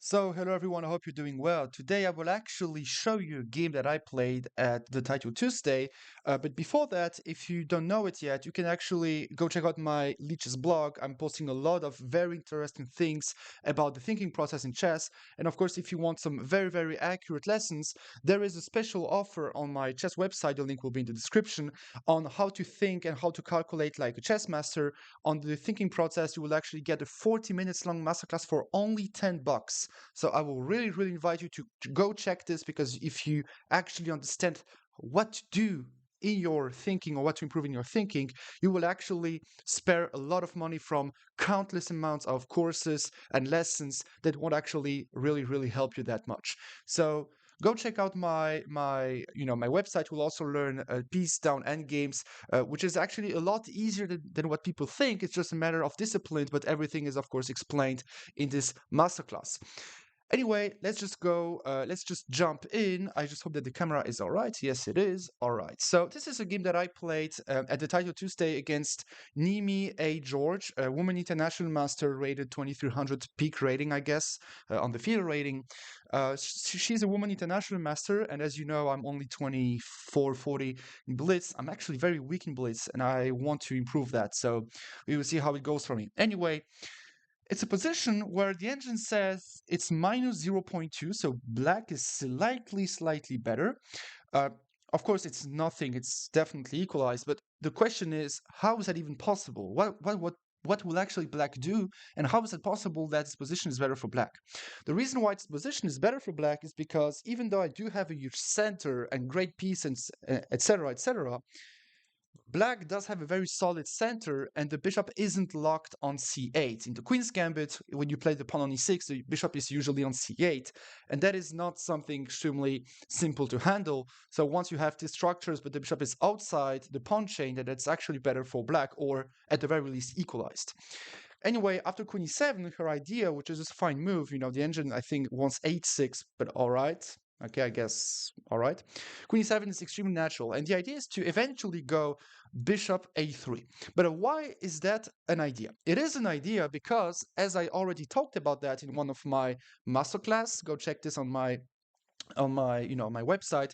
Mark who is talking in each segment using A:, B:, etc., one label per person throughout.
A: So, hello everyone, I hope you're doing well. Today I will actually show you a game that I played at the Title Tuesday. But before that, if you don't know it yet, you can actually go check out my Leech's blog. I'm posting a lot of very interesting things about the thinking process in chess. And of course, if you want some very, very accurate lessons, there is a special offer on my chess website. The link will be in the description on how to think and how to calculate like a chess master. On the thinking process, you will actually get a 40 minutes long masterclass for only $10. So I will really, really invite you to go check this because if you actually understand what to do in your thinking or what to improve in your thinking, you will actually spare a lot of money from countless amounts of courses and lessons that won't actually really, really help you that much. So go check out my website. You'll also learn piece down endgames, which is actually a lot easier than what people think. It's just a matter of discipline, but everything is of course explained in this masterclass. Anyway, let's just go, let's just jump in. I just hope that the camera is all right. Yes, it is. All right. So this is a game that I played at the Title Tuesday against Nimi A. George, a woman international master rated 2300 peak rating, I guess, on the field rating. She's a woman international master, and as you know, I'm only 2440 in Blitz. I'm actually very weak in Blitz, and I want to improve that. So we will see how it goes for me. Anyway, it's a position where the engine says it's minus 0.2, so black is slightly better. Uh, of course, it's nothing, it's definitely equalized, but the question is, how is that even possible? What will actually black do, and how is it possible that its position is better for black? The reason why its position is better for black is because even though I do have a huge center and great piece and etc., Black does have a very solid center, and the bishop isn't locked on c8. In the Queen's Gambit, when you play the pawn on e6, the bishop is usually on c8, and that is not something extremely simple to handle. So once you have these structures, but the bishop is outside the pawn chain, then it's actually better for black, or at the very least equalized. Anyway, after Queen e7, her idea, which is just a fine move, the engine, I think, wants h6, but all right. Okay, I guess, all right. Queen e7 is extremely natural, and the idea is to eventually go bishop a3. But why is that an idea? It is an idea because, as I already talked about that in one of my masterclass, go check this on my website.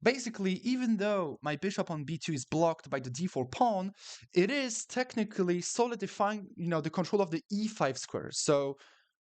A: Basically, even though my bishop on b2 is blocked by the d4 pawn, it is technically solidifying, the control of the e5 square. So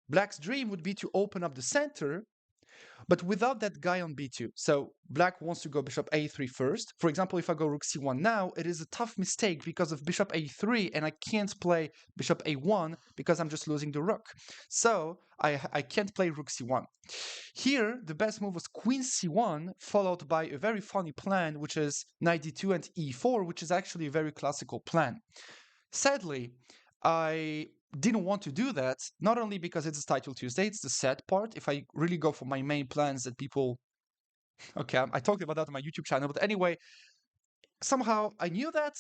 A: black's dream would be to open up the center, but without that guy on b2. So black wants to go bishop a3 first. For example, if I go rook c1 now, it is a tough mistake because of bishop a3, and I can't play bishop a1 because I'm just losing the rook. So I can't play rook c1. Here, the best move was queen c1, followed by a very funny plan, which is knight d2 and e4, which is actually a very classical plan. Sadly, I didn't want to do that, not only because it's Title Tuesday, it's the sad part. If I really go for my main plans that people... Okay, I talked about that on my YouTube channel, but anyway, somehow I knew that,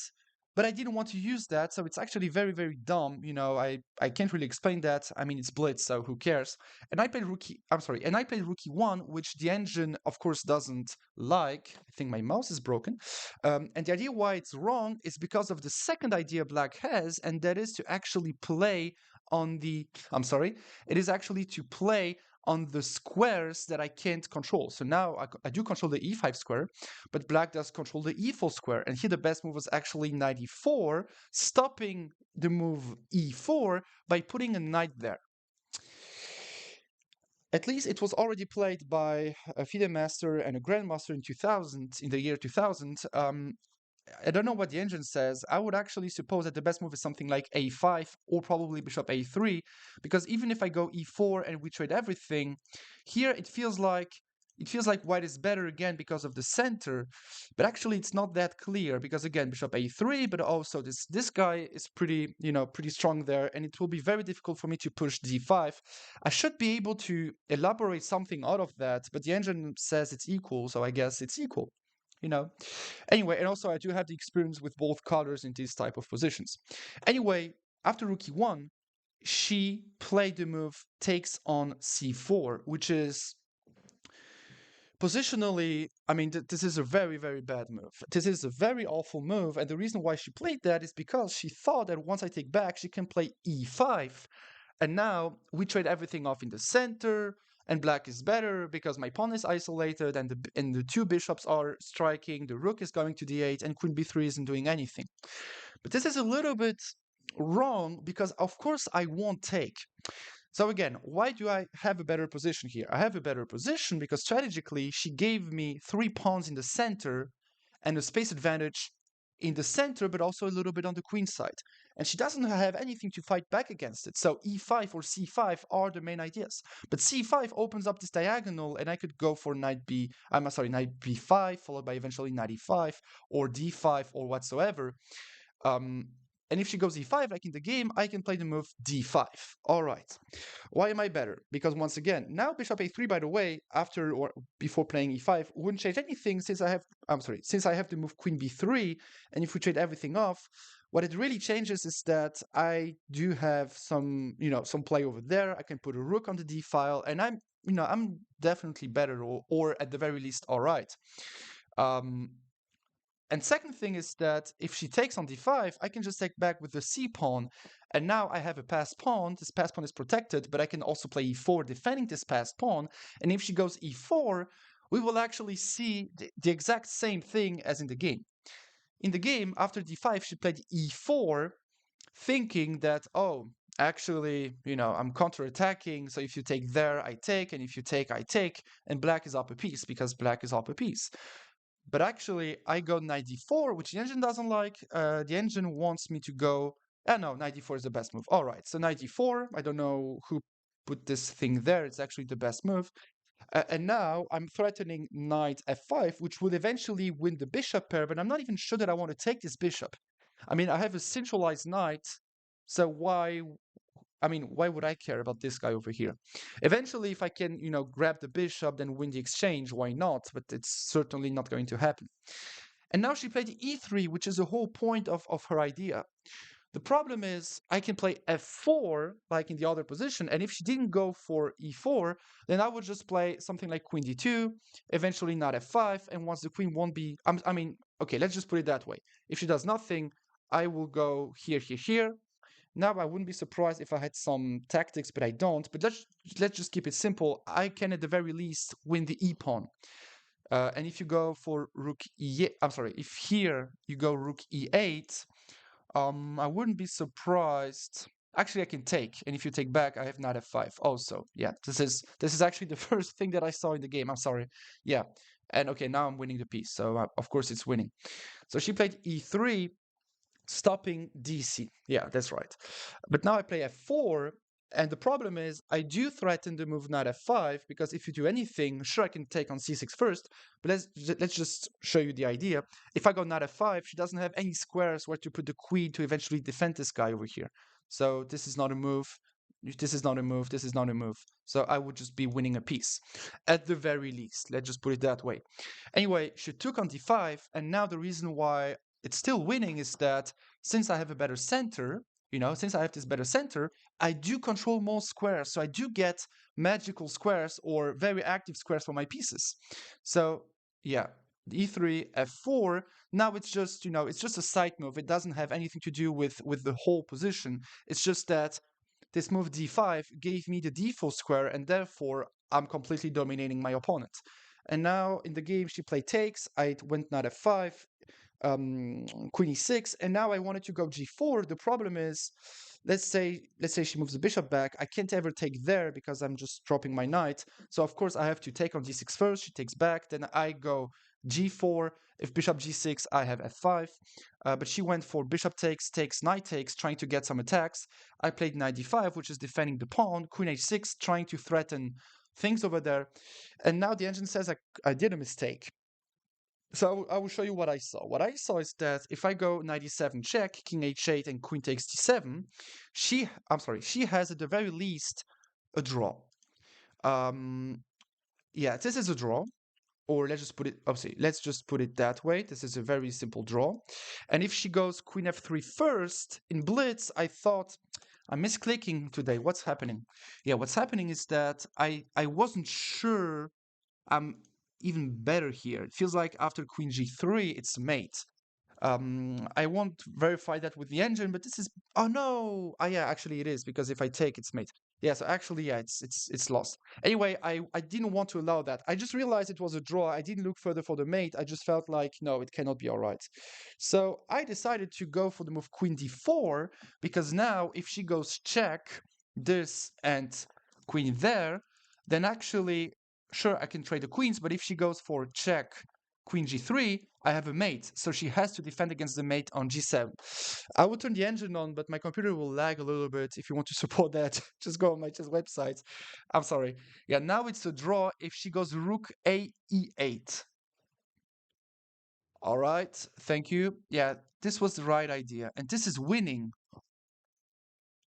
A: but I didn't want to use that, so it's actually very, very dumb. I can't really explain that. I mean, it's Blitz, so who cares? And I played Rook E1, which the engine, of course, doesn't like. I think my mouse is broken. And the idea why it's wrong is because of the second idea Black has, and that is to actually play on the... it is actually to play on the squares that I can't control. So now I do control the e5 square, but black does control the e4 square. And here the best move was actually knight e4, stopping the move e4 by putting a knight there. At least it was already played by a FIDE master and a grandmaster in the year 2000. I don't know what the engine says. I would actually suppose that the best move is something like a5 or probably bishop a3, because even if I go e4 and we trade everything, here it feels like white is better again because of the center, but actually it's not that clear because again bishop a3, but also this guy is pretty strong there, and it will be very difficult for me to push d5. I should be able to elaborate something out of that, but the engine says it's equal, so I guess it's equal. Anyway, and also I do have the experience with both colors in these type of positions. Anyway, after rook e1, she played the move takes on c4, which is positionally, I mean, this is a very, very bad move. This is a very awful move, and the reason why she played that is because she thought that once I take back, she can play e5, And now we trade everything off in the center, and black is better because my pawn is isolated and the two bishops are striking, the rook is going to d8, and queen b3 isn't doing anything. But this is a little bit wrong because of course I won't take. So again, why do I have a better position here? I have a better position because strategically she gave me 3 pawns in the center and a space advantage in the center, but also a little bit on the queen side. And she doesn't have anything to fight back against it. So e5 or c5 are the main ideas. But c5 opens up this diagonal, and I could go for knight b5, followed by eventually knight e5, or d5, or whatsoever. Um, and if she goes e5, like in the game, I can play the move d5. All right. Why am I better? Because once again, now bishop a3, by the way, after or before playing e5, wouldn't change anything since I have to move queen b3, and if we trade everything off, what it really changes is that I do have some play over there. I can put a rook on the d file, and I'm definitely better, or at the very least, all right. And second thing is that if she takes on d5, I can just take back with the c pawn, and now I have a passed pawn. This passed pawn is protected, but I can also play e4, defending this passed pawn. And if she goes e4, we will actually see the exact same thing as in the game. In the game, after d5, she played e4, thinking that, oh, actually, I'm counterattacking, so if you take there, I take, and if you take, I take, and black is up a piece, because black is up a piece. But actually, I go knight d4, which the engine doesn't like. The engine wants me to go... no, knight d4 is the best move. All right, so knight d4. I don't know who put this thing there. It's actually the best move. And now I'm threatening knight f5, which would eventually win the bishop pair, but I'm not even sure that I want to take this bishop. I mean, I have a centralized knight, so why would I care about this guy over here? Eventually, if I can, grab the bishop, then win the exchange, why not? But it's certainly not going to happen. And now she played e3, which is the whole point of her idea. The problem is I can play f4, like in the other position, and if she didn't go for e4, then I would just play something like queen d2, eventually knight f5, and once the queen won't be... okay, let's just put it that way. If she does nothing, I will go here, here, here. Now, I wouldn't be surprised if I had some tactics, but I don't. But let's just keep it simple. I can, at the very least, win the e-pawn. And if you go for rook e8, if here you go rook e8, I wouldn't be surprised. Actually, I can take, and if you take back, I have knight f5 also. Yeah, this is actually the first thing that I saw in the game. I'm sorry. Yeah, and okay, now I'm winning the piece, so of course it's winning. So she played e3, stopping DC. Yeah, that's right. But now I play f4, and the problem is I do threaten the move knight f5, because if you do anything, sure, I can take on c6 first, but let's just show you the idea. If I go knight f5, she doesn't have any squares where to put the queen to eventually defend this guy over here. So this is not a move. This is not a move. This is not a move. So I would just be winning a piece, at the very least. Let's just put it that way. Anyway, she took on d5, and now the reason why it's still winning is that since I have a better center, since I have this better center, I do control more squares. So I do get magical squares or very active squares for my pieces. So yeah, e3, f4. Now it's just, it's just a side move. It doesn't have anything to do with the whole position. It's just that this move d5 gave me the d4 square, and therefore I'm completely dominating my opponent. And now in the game, she played takes. I went knight f5, queen e6, and now I wanted to go g4. The problem is, let's say she moves the bishop back. I can't ever take there because I'm just dropping my knight. So of course I have to take on g6 first. She takes back, then I go g4. If bishop g6, I have f5. But she went for bishop takes, knight takes, trying to get some attacks. I played knight d5, which is defending the pawn. Queen h6, trying to threaten things over there. And now the engine says I did a mistake. So I will show you what I saw. What I saw is that if I go knight e7 check, king h8, and queen takes d7, she has at the very least a draw. Yeah, this is a draw. Or let's just put it that way. This is a very simple draw. And if she goes queen f3 first in blitz, I thought, I'm misclicking today. What's happening? Yeah, what's happening is that I wasn't sure I'm even better here. It feels like after queen g3, it's mate. I won't verify that with the engine, but this is, oh no, oh yeah, actually it is, because if I take its mate, yeah, so actually yeah, it's lost. Anyway, I didn't want to allow that. I just realized it was a draw. I didn't look further for the mate. I just felt like no, it cannot be all right. So I decided to go for the move queen d4, because now if she goes check this and queen there, then actually sure I can trade the queens, but if she goes for check queen g3, I have a mate, so she has to defend against the mate on g7. I will turn the engine on, but my computer will lag a little bit. If you want to support that, just go on my chess website. I'm sorry. Yeah, now it's a draw if she goes rook a e8. All right, thank you. Yeah, this was the right idea, and this is winning.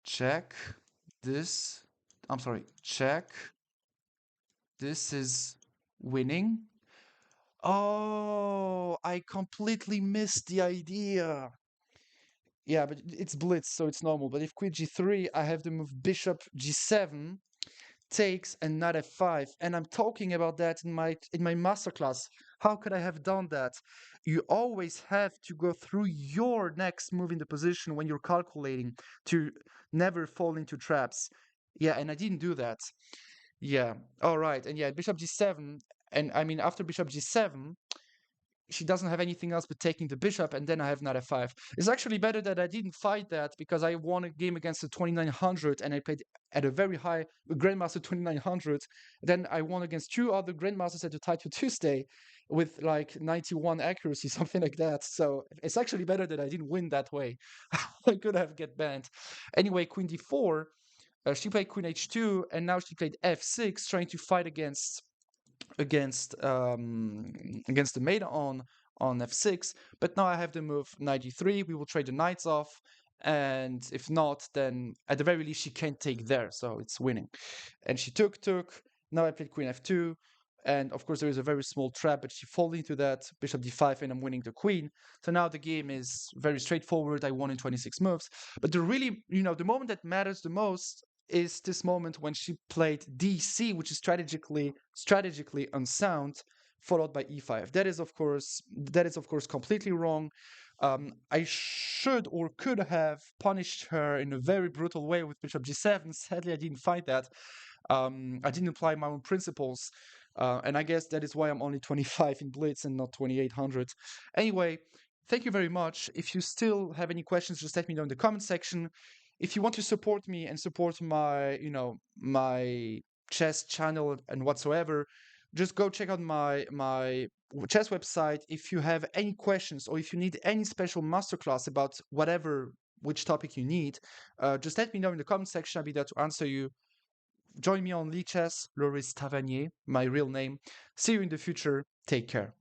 A: Check this. I'm sorry, check. This is winning. Oh, I completely missed the idea. Yeah, but it's blitz, so it's normal. But if queen g3, I have to move bishop g7, takes, and knight f5. And I'm talking about that in my masterclass. How could I have done that? You always have to go through your next move in the position when you're calculating to never fall into traps. Yeah, and I didn't do that. Yeah. All right. And yeah, bishop g7. And I mean, after bishop g7, she doesn't have anything else but taking the bishop, and then I have knight f5. It's actually better that I didn't fight that, because I won a game against the 2900 and I played at a very high Grandmaster 2900. Then I won against two other Grandmasters at the Title Tuesday with like 91 accuracy, something like that. So it's actually better that I didn't win that way. I could have get banned. Anyway, queen d4. She played queen h2, and now she played f6, trying to fight against the mate on f6. But now I have the move knight e3. We will trade the knights off, and if not, then at the very least she can't take there, so it's winning. And she took. Now I played queen f2, and of course there is a very small trap, but she folded into that bishop d5, and I'm winning the queen. So now the game is very straightforward. I won in 26 moves. But the really, the moment that matters the most is this moment when she played dc, which is strategically unsound, followed by e5. That is of course completely wrong. I should or could have punished her in a very brutal way with bishop g7. Sadly, I didn't fight that. I didn't apply my own principles, and I guess that is why I'm only 25 in Blitz and not 2800. Anyway, thank you very much. If you still have any questions, just let me know in the comment section. If you want to support me and support my chess channel and whatsoever, just go check out my chess website. If you have any questions or if you need any special masterclass about which topic you need, just let me know in the comment section. I'll be there to answer you. Join me on Lichess, Loris Tavernier, my real name. See you in the future. Take care.